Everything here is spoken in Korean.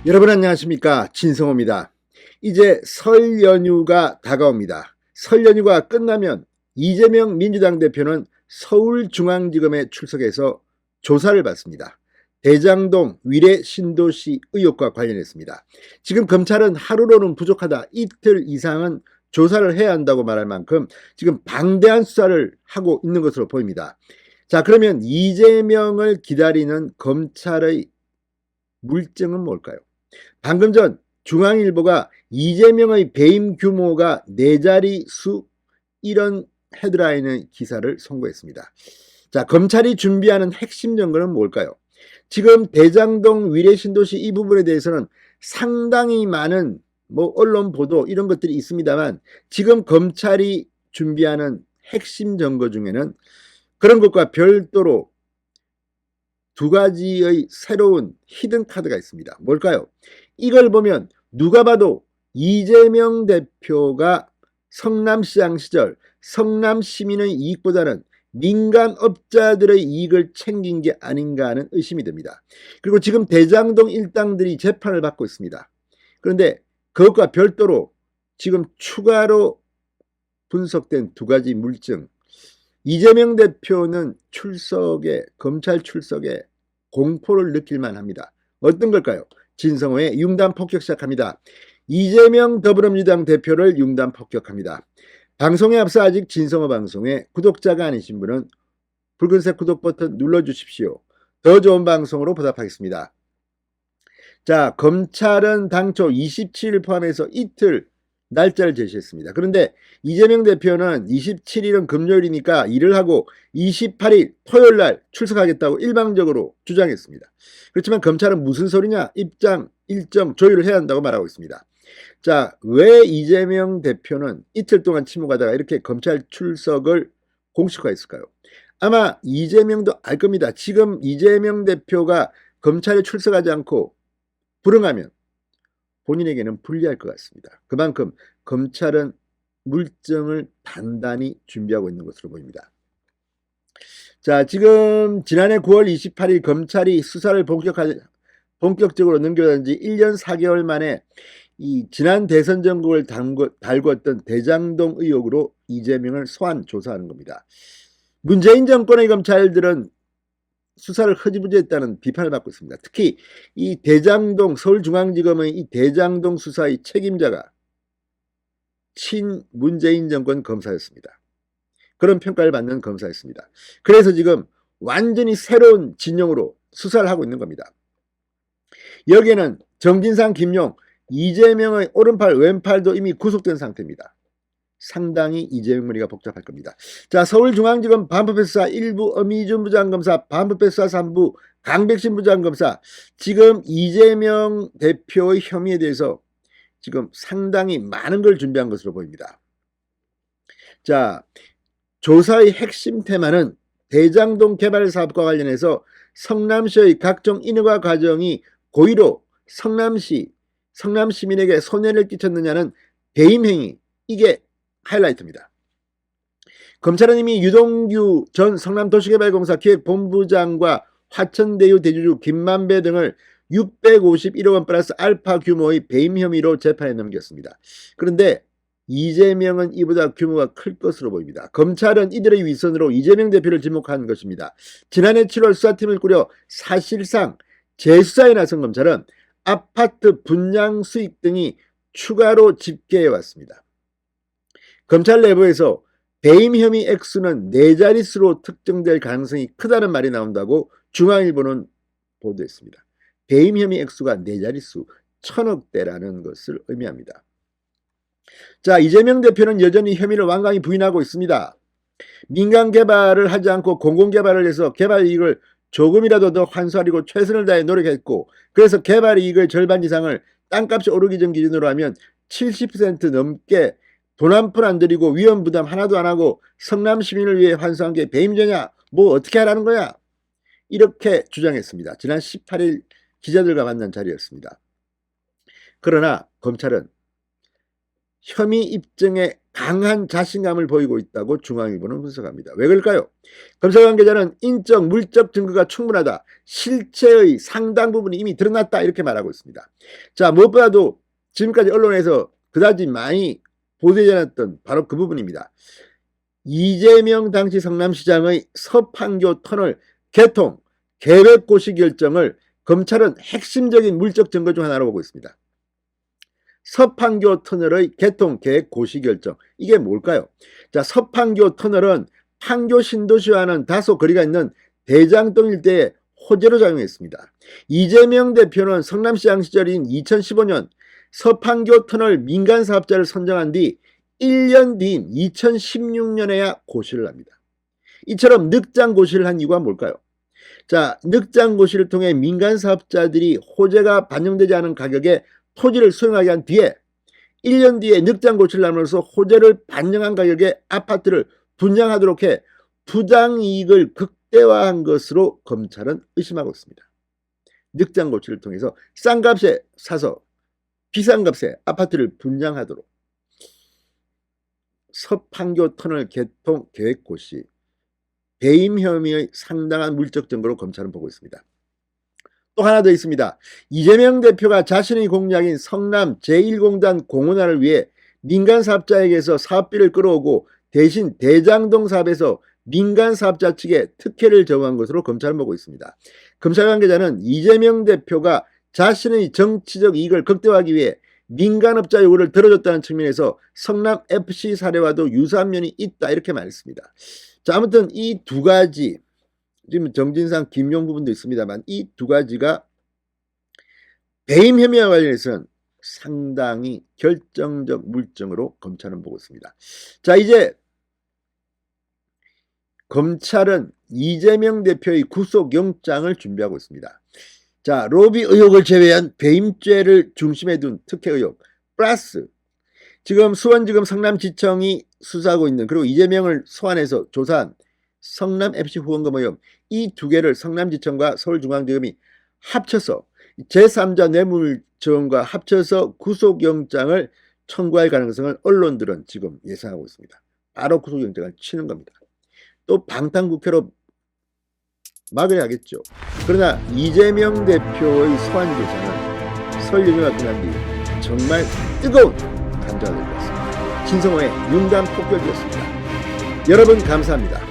여러분 안녕하십니까, 진성호입니다. 이제 설 연휴가 다가옵니다. 설 연휴가 끝나면 이재명 민주당 대표는 서울중앙지검에 출석해서 조사를 받습니다. 대장동 위례 신도시 의혹과 관련했습니다. 지금 검찰은 하루로는 부족하다, 이틀 이상은 조사를 해야 한다고 말할 만큼 지금 방대한 수사를 하고 있는 것으로 보입니다. 자, 그러면 이재명을 기다리는 검찰의 물증은 뭘까요? 방금 전 중앙일보가 이재명의 배임 규모가 4자릿수, 이런 헤드라인의 기사를 선고했습니다. 자, 검찰이 준비하는 핵심 증거는 뭘까요? 지금 대장동 위례 신도시 이 부분에 대해서는 상당히 많은 언론 보도 이런 것들이 있습니다만, 지금 검찰이 준비하는 핵심 증거 중에는 그런 것과 별도로 두 가지의 새로운 히든 카드가 있습니다. 뭘까요? 이걸 보면 누가 봐도 이재명 대표가 성남시장 시절 성남 시민의 이익보다는 민간업자들의 이익을 챙긴 게 아닌가 하는 의심이 듭니다. 그리고 지금 대장동 일당들이 재판을 받고 있습니다. 그런데 그것과 별도로 지금 추가로 분석된 두 가지 물증, 이재명 대표는 검찰 출석에 공포를 느낄만 합니다. 어떤 걸까요? 진성호의 융단 폭격 시작합니다. 이재명 더불어민주당 대표를 융단 폭격합니다. 방송에 앞서 아직 진성호 방송에 구독자가 아니신 분은 붉은색 구독 버튼 눌러주십시오. 더 좋은 방송으로 보답하겠습니다. 자, 검찰은 당초 27일 포함해서 이틀 날짜를 제시했습니다. 그런데 이재명 대표는 27일은 금요일이니까 일을 하고 28일 토요일 날 출석하겠다고 일방적으로 주장했습니다. 그렇지만 검찰은 무슨 소리냐, 입장, 일정 조율을 해야 한다고 말하고 있습니다. 자, 왜 이재명 대표는 이틀 동안 침묵하다가 이렇게 검찰 출석을 공식화했을까요? 아마 이재명도 알 겁니다. 지금 이재명 대표가 검찰에 출석하지 않고 불응하면 본인에게는 불리할 것 같습니다. 그만큼 검찰은 물증을 단단히 준비하고 있는 것으로 보입니다. 자, 지금 지난해 9월 28일 검찰이 수사를 본격적으로 넘겨간 지 1년 4개월 만에 이 지난 대선 전국을 달궜던 대장동 의혹으로 이재명을 소환 조사하는 겁니다. 문재인 정권의 검찰들은 수사를 흐지부지했다는 비판을 받고 있습니다. 특히 이 대장동, 서울중앙지검의 이 대장동 수사의 책임자가 친문재인 정권 검사였습니다. 그런 평가를 받는 검사였습니다. 그래서 지금 완전히 새로운 진영으로 수사를 하고 있는 겁니다. 여기에는 정진상, 김용, 이재명의 오른팔, 왼팔도 이미 구속된 상태입니다. 상당히 이재명 머리가 복잡할 겁니다. 자, 서울중앙지검 반부패수사 1부 엄희준 부장검사, 반부패수사 3부 강백신 부장검사, 지금 이재명 대표의 혐의에 대해서 지금 상당히 많은 걸 준비한 것으로 보입니다. 자, 조사의 핵심 테마는 대장동 개발 사업과 관련해서 성남시의 각종 인허가 과정이 고의로 성남 시민에게 손해를 끼쳤느냐는 배임 행위, 이게 하이라이트입니다. 검찰은 이미 유동규 전 성남도시개발공사 기획본부장과 화천대유 대주주 김만배 등을 651억 원 플러스 알파 규모의 배임 혐의로 재판에 넘겼습니다. 그런데 이재명은 이보다 규모가 클 것으로 보입니다. 검찰은 이들의 위선으로 이재명 대표를 지목한 것입니다. 지난해 7월 수사팀을 꾸려 사실상 재수사에 나선 검찰은 아파트 분양 수익 등이 추가로 집계해 왔습니다. 검찰 내부에서 배임 혐의 액수는 4자릿수로 특정될 가능성이 크다는 말이 나온다고 중앙일보는 보도했습니다. 배임 혐의 액수가 4자릿수, 1000억대라는 것을 의미합니다. 자, 이재명 대표는 여전히 혐의를 완강히 부인하고 있습니다. 민간 개발을 하지 않고 공공 개발을 해서 개발 이익을 조금이라도 더 환수하려고 최선을 다해 노력했고, 그래서 개발 이익의 절반 이상을 땅값이 오르기 전 기준으로 하면 70% 넘게 돈 한 푼 안 들이고 위험 부담 하나도 안 하고 성남 시민을 위해 환수한 게 배임죄냐? 뭐 어떻게 하라는 거야? 이렇게 주장했습니다. 지난 18일 기자들과 만난 자리였습니다. 그러나 검찰은 혐의 입증에 강한 자신감을 보이고 있다고 중앙일보는 분석합니다. 왜 그럴까요? 검찰 관계자는 인적, 물적 증거가 충분하다. 실체의 상당 부분이 이미 드러났다. 이렇게 말하고 있습니다. 자, 무엇보다도 지금까지 언론에서 그다지 많이 보도되지 않았던 바로 그 부분입니다. 이재명 당시 성남시장의 서판교 터널 개통, 계획 고시 결정을 검찰은 핵심적인 물적 증거 중 하나로 보고 있습니다. 서판교 터널의 개통 계획 고시 결정, 이게 뭘까요? 자, 서판교 터널은 판교 신도시와는 다소 거리가 있는 대장동 일대에 호재로 작용했습니다. 이재명 대표는 성남시장 시절인 2015년 서판교 터널 민간 사업자를 선정한 뒤 1년 뒤인 2016년에야 고시를 합니다. 이처럼 늑장 고시를 한 이유가 뭘까요? 자, 늑장 고시를 통해 민간 사업자들이 호재가 반영되지 않은 가격에 토지를 수용하게 한 뒤에 1년 뒤에 늑장 고시를 함으로써 호재를 반영한 가격에 아파트를 분양하도록 해 부당이익을 극대화한 것으로 검찰은 의심하고 있습니다. 늑장 고시를 통해서 싼 값에 사서 비싼 값에 아파트를 분양하도록. 서판교 터널 개통 계획 고시, 배임 혐의의 상당한 물적 증거로 검찰은 보고 있습니다. 또 하나 더 있습니다. 이재명 대표가 자신의 공약인 성남 제1공단 공원화를 위해 민간 사업자에게서 사업비를 끌어오고 대신 대장동 사업에서 민간 사업자 측에 특혜를 제공한 것으로 검찰은 보고 있습니다. 검찰 관계자는 이재명 대표가 자신의 정치적 이익을 극대화하기 위해 민간업자 요구를 들어줬다는 측면에서 성남FC 사례와도 유사한 면이 있다, 이렇게 말했습니다. 자, 아무튼 이 두 가지, 지금 정진상, 김용 부분도 있습니다만 이 두 가지가 배임 혐의와 관련해서는 상당히 결정적 물증으로 검찰은 보고 있습니다. 자, 이제 검찰은 이재명 대표의 구속영장을 준비하고 있습니다. 자, 로비 의혹을 제외한 배임죄를 중심에 둔 특혜 의혹 플러스 지금 수원지검 성남지청이 수사하고 있는, 그리고 이재명을 소환해서 조사한 성남FC 후원금 의혹, 이 두 개를 성남지청과 서울중앙지검이 합쳐서 제3자 뇌물정과 합쳐서 구속영장을 청구할 가능성을 언론들은 지금 예상하고 있습니다. 바로 구속영장을 치는 겁니다. 또 방탄국회로 막아야겠죠. 그러나 이재명 대표의 소환 조사는 설 연휴가 끝난 뒤 정말 뜨거운 감자가 될 것 같습니다. 신성호의 윤감 폭격이었습니다. 여러분 감사합니다.